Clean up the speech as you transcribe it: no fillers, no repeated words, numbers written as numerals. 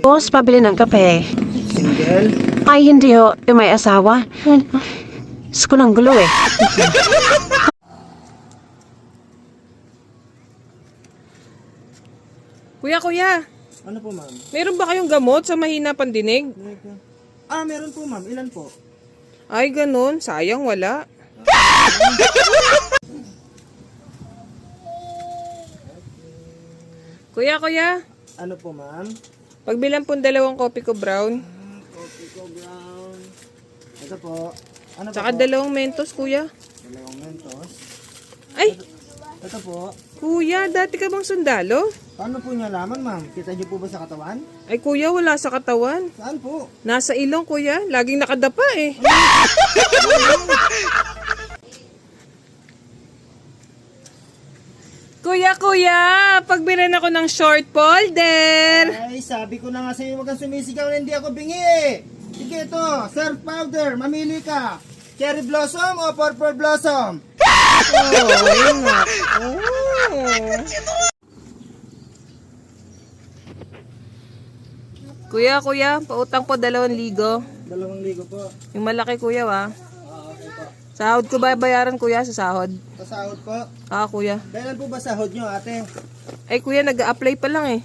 Boss, pabili ng kape. Single? Ay, hindi ho. Yung may asawa. Diyos ko lang gulo eh. Kuya, Ano po, ma'am? meron ba kayong gamot sa mahina pandinig? Meron po, ma'am. Ilan po? Ay, ganun. Sayang, wala. Kuya, Ano po, ma'am? pagbilang po 2 kopi ko brown. Coffee ko brown. Ito po. Ano Tsaka po? 2 mentos, kuya. 2 mentos. Ay, Ito po. kuya, dati ka bang sundalo? Paano po niya laman, ma'am? Kita niyo po ba sa katawan? Ay, kuya, wala sa katawan. Saan po? Nasa ilong, kuya. Laging nakadapa eh. Kuya, pagbilan ako ng short folder. Ay, sabi ko na nga sa'yo, huwag kang sumisigaw na hindi ako bingi eh. Sige ito, surf powder, mamili ka. Cherry blossom o purple blossom? Oh, ayun nga. Kuya, pautang po 2,000. 2,000 po. Yung malaki, kuya, Okay wa. po. Sahod ko ba bayaran, kuya, sa sahod? Pasahod po. Kuya. Kailan po ba sahod nyo, ate? Ay, kuya, nag-a-apply pa lang eh.